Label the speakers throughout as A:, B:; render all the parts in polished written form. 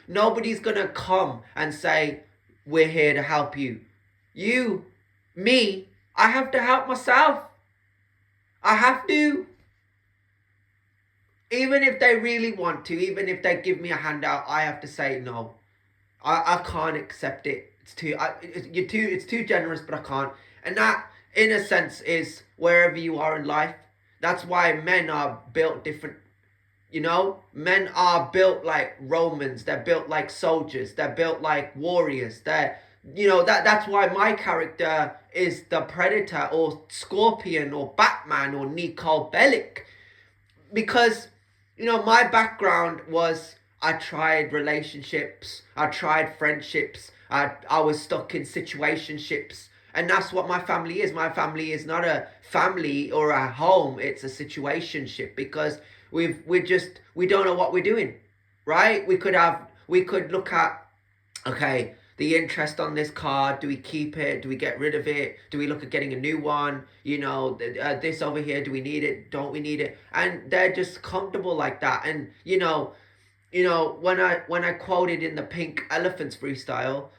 A: Nobody's gonna come and say, we're here to help you. Me, I have to help myself. I have to. Even if they really want to, even if they give me a handout, I have to say no. I can't accept it. It's too generous, but I can't. And that, in a sense, is wherever you are in life. That's why men are built different. Men are built like Romans. They're built like soldiers. They're built like warriors. That's why my character is the Predator or Scorpion or Batman or Nicole Bellic, because my background was, I tried relationships, I tried friendships, I was stuck in situationships. And that's what my family is. My family is not a family or a home, it's a situationship, because we don't know what we're doing. Right? We could look at, okay, the interest on this card, do we keep it, do we get rid of it, do we look at getting a new one, this over here, do we need it, don't we need it? And they're just comfortable like that. And when I quoted in the Pink Elephants freestyle,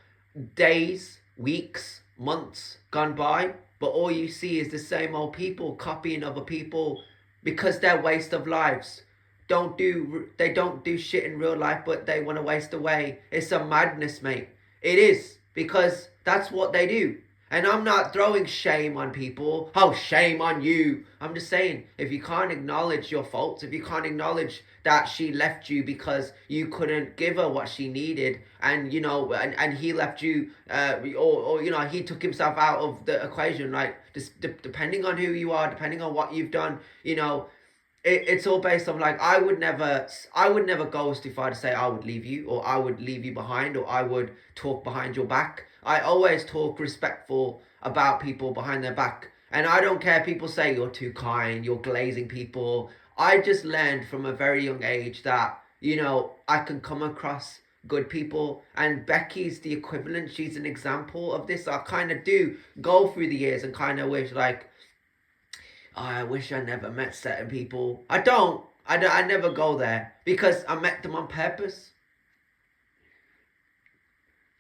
A: days, weeks, months gone by, but all you see is the same old people copying other people, because they're waste of lives. They don't do shit in real life, but they want to waste away. It's a madness, mate. It is, because that's what they do. And I'm not throwing shame on people. Oh, shame on you. I'm just saying, if you can't acknowledge your faults, if you can't acknowledge that she left you because you couldn't give her what she needed, and and he left you, or he took himself out of the equation, like, just depending on who you are, depending on what you've done, it's all based on, like, I would never go as far to say I would leave you, or I would leave you behind, or I would talk behind your back. I always talk respectful about people behind their back. And I don't care if people say you're too kind, you're glazing people. I just learned from a very young age that, I can come across good people. And Becky's the equivalent. She's an example of this. I kind of do go through the years and kind of wish, like, oh, I wish I never met certain people. I don't. I never go there, because I met them on purpose.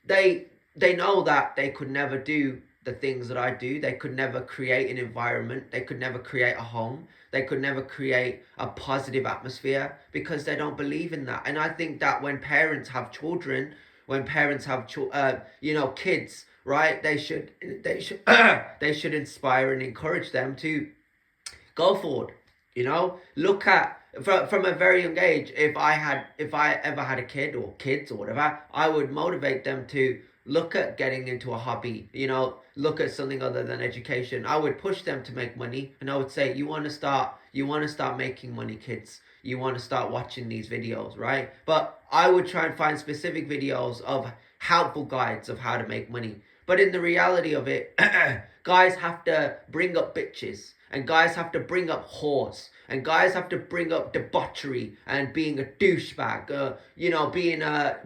A: They know that they could never do the things that I do. They could never create an environment. They could never create a home. They could never create a positive atmosphere, because they don't believe in that. And I think that when parents have children, when parents have kids, right? They should they should inspire and encourage them to go forward. Look at, from a very young age, if I ever had a kid or kids or whatever, I would motivate them to look at getting into a hobby, look at something other than education. I would push them to make money, and I would say, you want to start making money, kids. You want to start watching these videos, right? But I would try and find specific videos of helpful guides of how to make money. But in the reality of it, guys have to bring up bitches, and guys have to bring up whores, and guys have to bring up debauchery and being a douchebag,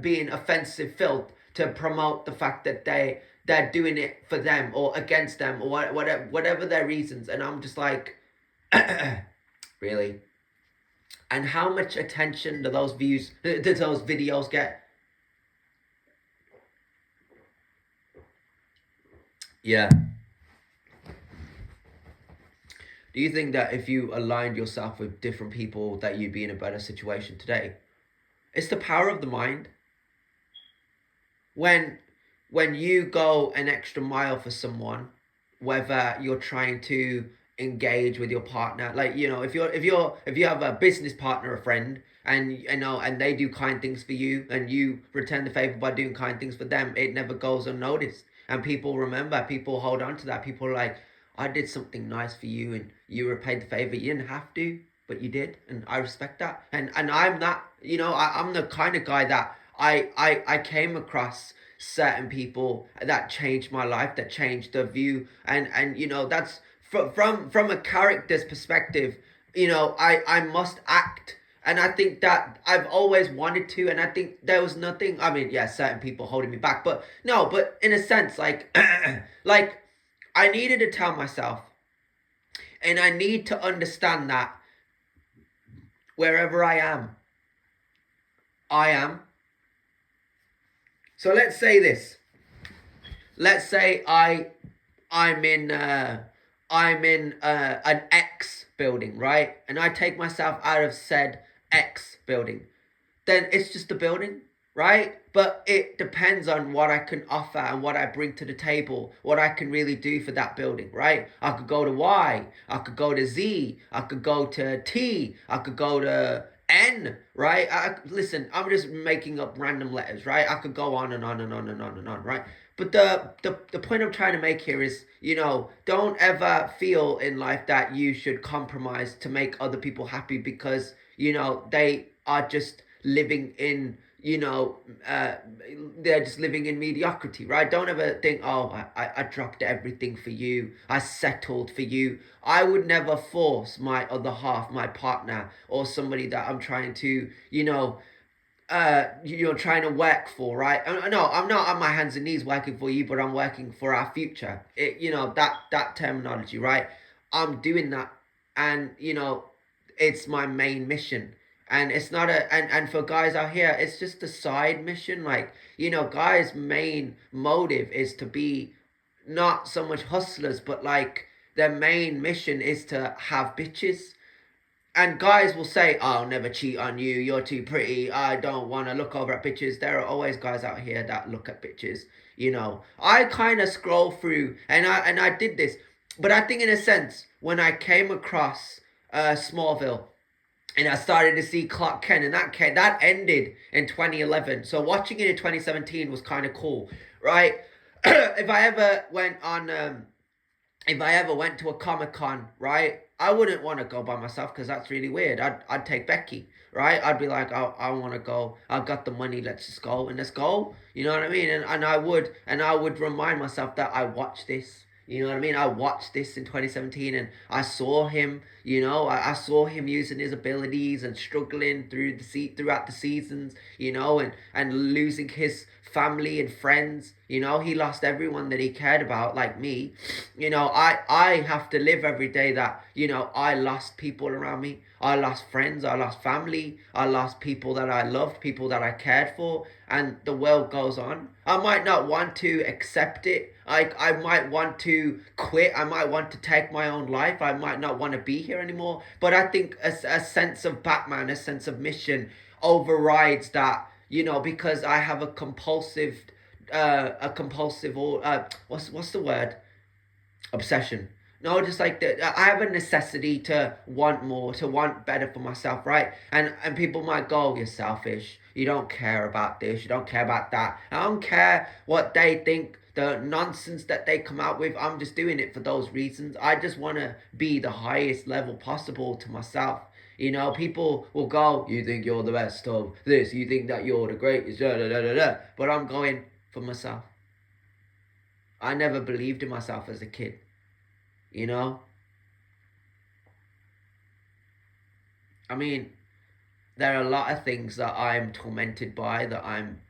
A: being offensive filth, to promote the fact that they're doing it for them or against them, or whatever their reasons. And I'm just like, really? And how much attention do those videos get? Yeah. Do you think that if you aligned yourself with different people, that you'd be in a better situation today? It's the power of the mind. When you go an extra mile for someone, whether you're trying to engage with your partner, like, if you have a business partner, a friend, and and they do kind things for you, and you return the favor by doing kind things for them, it never goes unnoticed. And people remember, people hold on to that. People are like, I did something nice for you, and you repaid the favor. You didn't have to, but you did, and I respect that. And I'm that, I'm the kind of guy that I came across certain people that changed my life, that changed the view. And that's from a character's perspective. I must act. And I think that I've always wanted to, and I think there was nothing. I mean, yeah, certain people holding me back, but no, but in a sense, like, like, I needed to tell myself, and I need to understand that wherever I am, So let's say this. Let's say I'm in an X building, right? And I take myself out of said X building. Then it's just a building, right? But it depends on what I can offer and what I bring to the table, what I can really do for that building, right? I could go to Y, I could go to Z, I could go to T, I could go to N, right? Listen, I'm just making up random letters, right? I could go on and on and on and on and on, right? But the point I'm trying to make here is, don't ever feel in life that you should compromise to make other people happy because, they are just living in, they're just living in mediocrity, right? Don't ever think, oh, I dropped everything for you, I settled for you. I would never force my other half, my partner, or somebody that I'm trying to, you're trying to work for, right? No, I'm not on my hands and knees working for you, but I'm working for our future. That terminology, right? I'm doing that, and it's my main mission. And it's not and for guys out here, it's just a side mission. Like, guys' main motive is to be not so much hustlers, but like their main mission is to have bitches. And guys will say, oh, I'll never cheat on you, you're too pretty, I don't want to look over at bitches. There are always guys out here that look at bitches. I kind of scroll through, and I did this, but I think in a sense, when I came across Smallville, and I started to see Clark Kent, and that ended in 2011. So watching it in 2017 was kind of cool, right? if I ever went on if I ever went to a Comic-Con, right, I wouldn't want to go by myself because that's really weird. I'd take Becky, right? I'd be like, I want to go. I've got the money. Let's just go and let's go. You know what I mean? And I would remind myself that I watched this. You know what I mean? I watched this in 2017 and I saw him, I saw him using his abilities and struggling throughout the seasons, and losing his family and friends. He lost everyone that he cared about, like me. I have to live every day that, I lost people around me. I lost friends, I lost family, I lost people that I loved, people that I cared for, and the world goes on. I might not want to accept it. I might want to quit. I might want to take my own life. I might not want to be here anymore. But I think a sense of Batman, a sense of mission overrides that, because I have a compulsive, or what's the word? Obsession. No, just like that. I have a necessity to want more, to want better for myself, right? And people might go, you're selfish. You don't care about this. You don't care about that. I don't care what they think, the nonsense that they come out with. I'm just doing it for those reasons. I just want to be the highest level possible to myself. People will go, you think you're the best of this. You think that you're the greatest. Da, da, da, da, da. But I'm going for myself. I never believed in myself as a kid. I mean, there are a lot of things that I'm tormented by, that I'm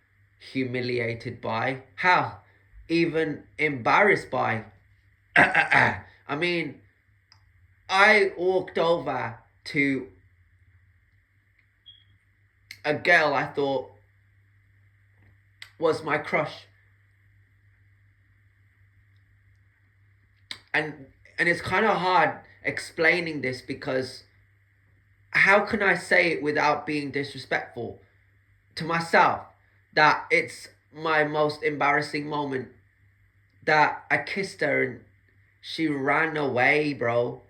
A: humiliated by. How? Even embarrassed by. I mean, I walked over to a girl I thought was my crush. And it's kind of hard explaining this because how can I say it without being disrespectful to myself, that it's my most embarrassing moment, that I kissed her and she ran away, bro.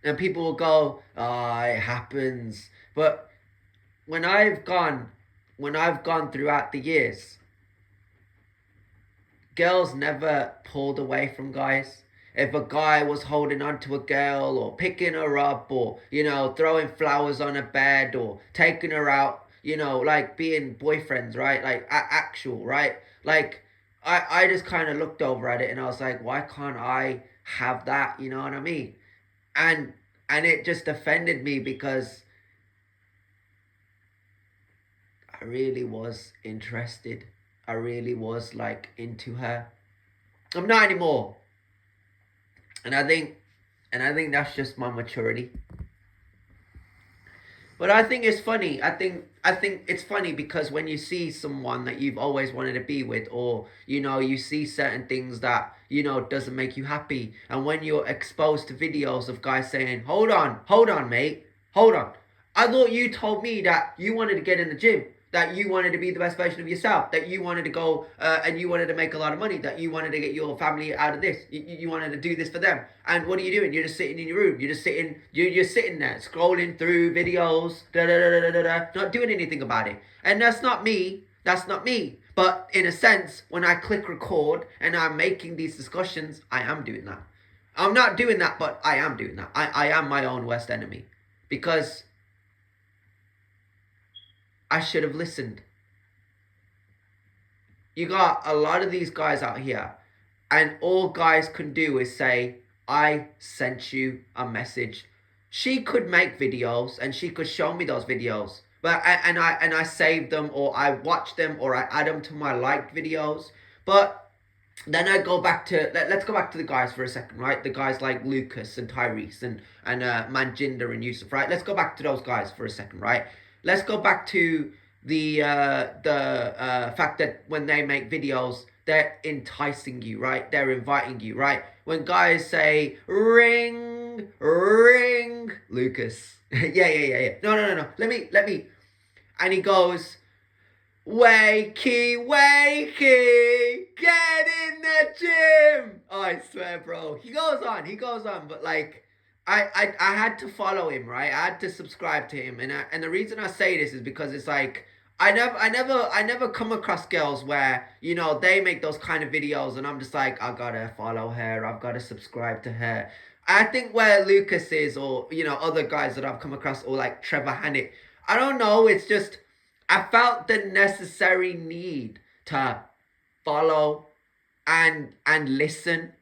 A: And people will go, oh, it happens. But when I've gone throughout the years, girls never pulled away from guys. If a guy was holding on to a girl or picking her up or, throwing flowers on her bed or taking her out, like being boyfriends, right? Like actual, right? Like I just kind of looked over at it and I was like, why can't I have that? You know what I mean? And it just offended me because I really was interested. I really was like into her. I'm not anymore. And I think that's just my maturity. But I think it's funny. I think it's funny because when you see someone that you've always wanted to be with, or you see certain things that doesn't make you happy, and when you're exposed to videos of guys saying, hold on, mate, hold on. I thought you told me that you wanted to get in the gym, that you wanted to be the best version of yourself, that you wanted to go and you wanted to make a lot of money, that you wanted to get your family out of this, you wanted to do this for them. And what are you doing? You're just sitting in your room. You're sitting there scrolling through videos, not doing anything about it. And that's not me. That's not me. But in a sense, when I click record and I'm making these discussions, I am doing that. I'm not doing that, but I am doing that. I am my own worst enemy. Because I should have listened. You got a lot of these guys out here, and all guys can do is say, I sent you a message. She could make videos and she could show me those videos. But I save them, or I watch them, or I add them to my liked videos. But then I go back to let's go back to the guys for a second, right? The guys like Lucas and Tyrese and Manjinder and Yusuf, right? Let's go back to those guys for a second, right? Let's go back to the fact that when they make videos, they're enticing you, right? They're inviting you, right? When guys say ring, ring, Lucas, yeah. No. Let me, and he goes, wakey, wakey, get in the gym. Oh, I swear, bro. He goes on, but like, I had to follow him, right? I had to subscribe to him, and the reason I say this is because it's like I never come across girls where they make those kind of videos, and I'm just like, I gotta follow her, I've gotta subscribe to her. I think where Lucas is, or other guys that I've come across, or like Trevor Hannick, I don't know. It's just I felt the necessary need to follow and listen,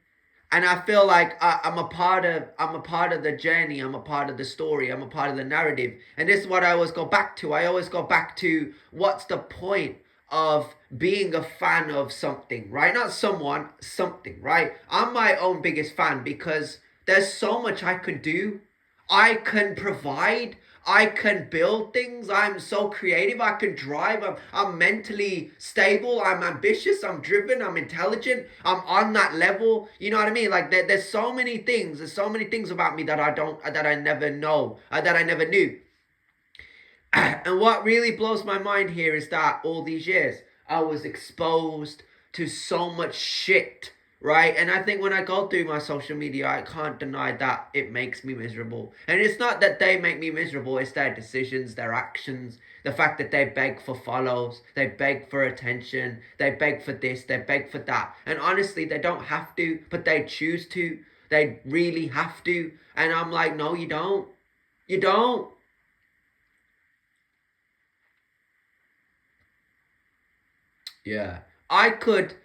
A: and I feel like I'm a part of the journey. I'm a part of the story. I'm a part of the narrative. And this is what I always go back to. I always go back to, what's the point of being a fan of something, right? Not someone, something, right? I'm my own biggest fan because there's so much I could do. I can provide. I can build things. I'm so creative. I can drive. I'm mentally stable. I'm ambitious. I'm driven. I'm intelligent. I'm on that level. You know what I mean? Like there's so many things. There's so many things about me that I never know, that I never knew. And what really blows my mind here is that all these years I was exposed to so much shit, right? And I think when I go through my social media, I can't deny that it makes me miserable. And it's not that they make me miserable, it's their decisions, their actions, the fact that they beg for follows, they beg for attention, they beg for this, they beg for that. And honestly, they don't have to, but they choose to. They really have to. And I'm like, no, you don't. You don't. Yeah. I could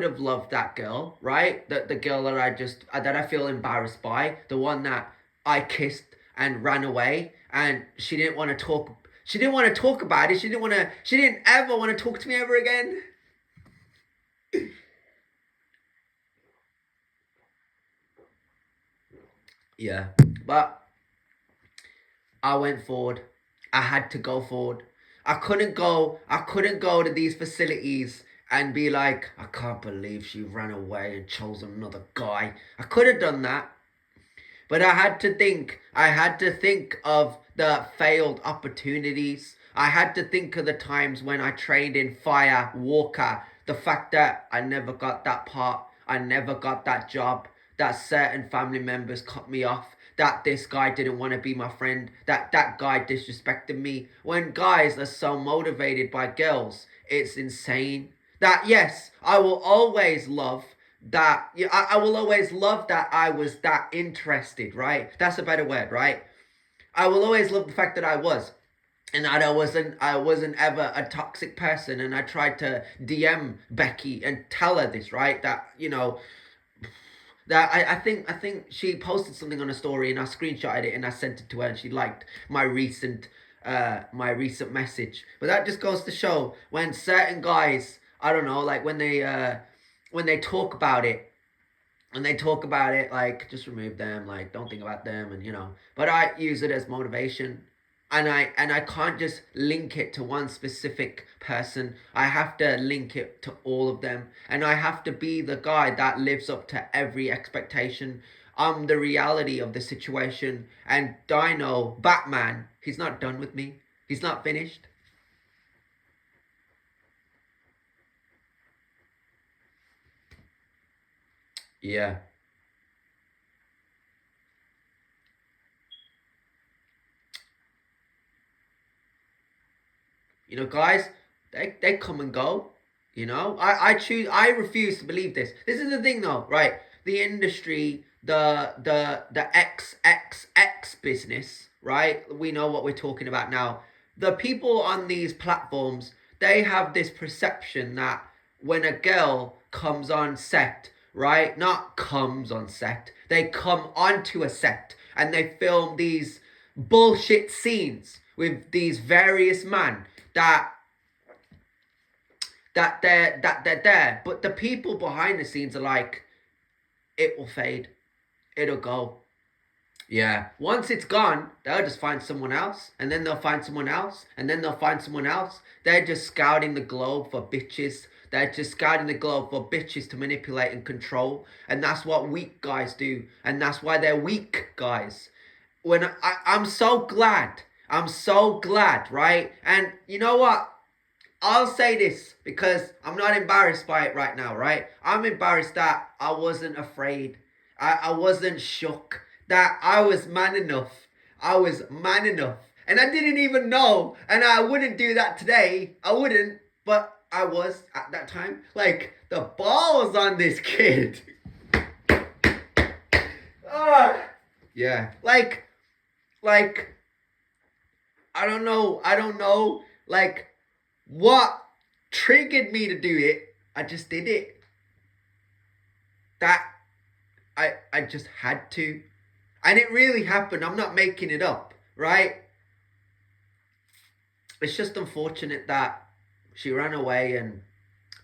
A: have loved that girl, right? The girl that I feel embarrassed by, the one that I kissed and ran away, and she didn't want to talk. She didn't want to talk about it. She didn't ever want to talk to me ever again. Yeah. But I went forward. I had to go forward. I couldn't go to these facilities and be like, I can't believe she ran away and chose another guy. I could have done that. But I had to think of the failed opportunities. I had to think of the times when I trained in fire walker. The fact that I never got that part, I never got that job, that certain family members cut me off, that this guy didn't want to be my friend, that guy disrespected me. When guys are so motivated by girls, it's insane. That yes, I will always love that. Yeah, I will always love that I was that interested, right? That's a better word, right? I will always love the fact that I was, and that I wasn't ever a toxic person. And I tried to DM Becky and tell her this, right? That that I think she posted something on a story, and I screenshotted it and I sent it to her, and she liked my recent message. But that just goes to show, when certain guys, I don't know, like when they talk about it, like, just remove them, like, don't think about them, and but I use it as motivation. and I can't just link it to one specific person. I have to link it to all of them, and I have to be the guy that lives up to every expectation. I'm the reality of the situation, and Dino Batman, he's not done with me. He's not finished. Yeah. Guys, they come and go. I refuse to believe this. This is the thing though, right? The industry, the XXX business, right? We know what we're talking about now. The people on these platforms, they have this perception that when a girl comes on set, right? Not comes on set, they come onto a set and they film these bullshit scenes with these various men that they're there, but the people behind the scenes are like, it will fade, it'll go. Yeah. Once it's gone, they'll just find someone else, and then they'll find someone else, and then they'll find someone else. They're just scouting the globe for bitches. They're just scouting the globe for bitches to manipulate and control. And that's what weak guys do. And that's why they're weak guys. I'm so glad. I'm so glad, right? And you know what? I'll say this because I'm not embarrassed by it right now, right? I'm embarrassed that I wasn't afraid. I wasn't shook. That I was man enough. I was man enough. And I didn't even know. And I wouldn't do that today. I wouldn't. But I was at that time. Like, the balls on this kid. Yeah. Like, I don't know. Like, what triggered me to do it, I just did it. That I just had to. And it really happened. I'm not making it up, right? It's just unfortunate that she ran away and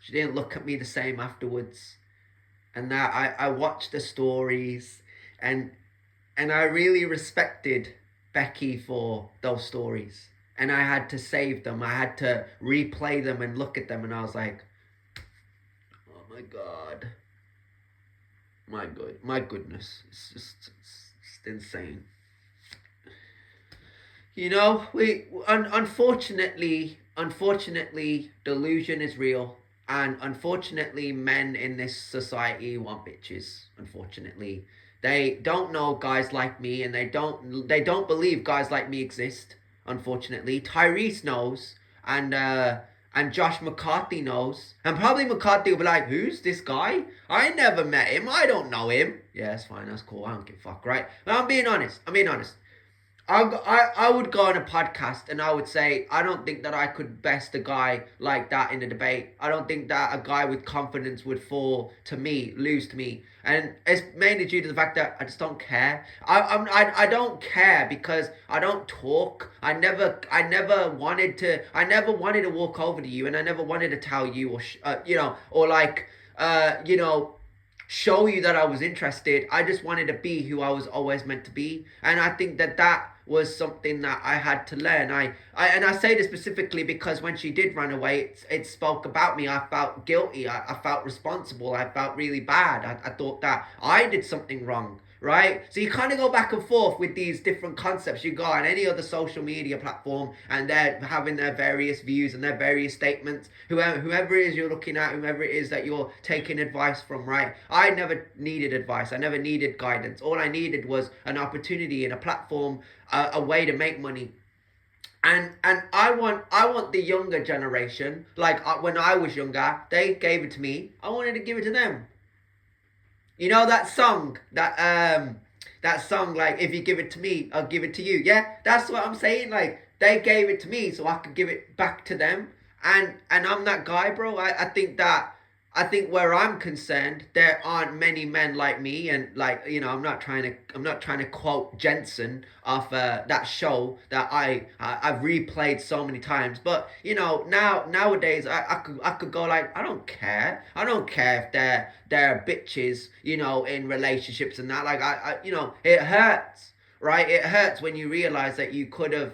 A: she didn't look at me the same afterwards. And that I watched the stories and I really respected Becky for those stories. And I had to save them. I had to replay them and look at them, and I was like, oh my God. My goodness. It's just insane. Unfortunately, delusion is real. And unfortunately, men in this society want bitches. Unfortunately, they don't know guys like me, and they don't believe guys like me exist. Unfortunately, Tyrese knows, and Josh McCarthy knows, and probably McCarthy will be like, "Who's this guy? I never met him. I don't know him." Yeah, that's fine. That's cool. I don't give a fuck, right? But I'm being honest. I would go on a podcast and I would say, I don't think that I could best a guy like that in a debate. I don't think that a guy with confidence would lose to me. And it's mainly due to the fact that I just don't care. I don't care because I don't talk. I never wanted to walk over to you, and I never wanted to tell you show you that I was interested. I just wanted to be who I was always meant to be. And I think that was something that I had to learn. I say this specifically because when she did run away, it spoke about me. I felt guilty. I felt responsible. I felt really bad. I thought that I did something wrong. Right? So you kind of go back and forth with these different concepts. You go on any other social media platform and they're having their various views and their various statements. Whoever it is you're looking at, whoever it is that you're taking advice from, right? I never needed advice. I never needed guidance. All I needed was an opportunity and a platform, a way to make money. And I want the younger generation, like when I was younger, they gave it to me. I wanted to give it to them. You know that song, like, if you give it to me, I'll give it to you. Yeah, that's what I'm saying. Like, they gave it to me so I could give it back to them. And I'm that guy, bro. I think where I'm concerned, there aren't many men like me, and like, I'm not trying to quote Jensen off that show that I've replayed so many times. But nowadays I could go like, I don't care if they're bitches, in relationships and that. Like, it hurts, right? It hurts when you realize that you could have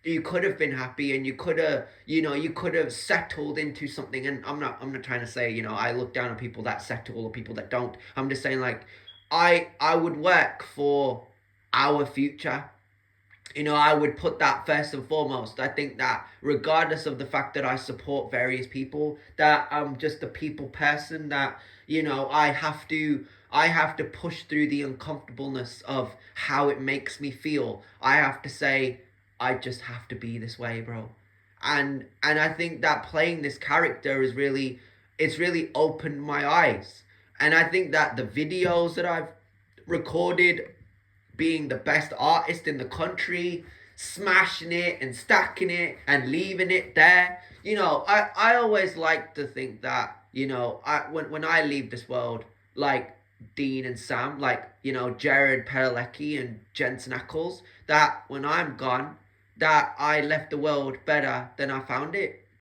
A: you could have been happy, and you could have, you could have settled into something. And I'm not trying to say, I look down on people that settle or people that don't. I'm just saying, like, I would work for our future. I would put that first and foremost. I think that regardless of the fact that I support various people, that I'm just a people person, that, I have to push through the uncomfortableness of how it makes me feel. I have to say, I just have to be this way, bro. And I think that playing this character is really, it's really opened my eyes. And I think that the videos that I've recorded, being the best artist in the country, smashing it and stacking it and leaving it there. I always like to think that, when I leave this world, like Dean and Sam, like, Jared Padalecki and Jensen Ackles, that when I'm gone, that I left the world better than I found it.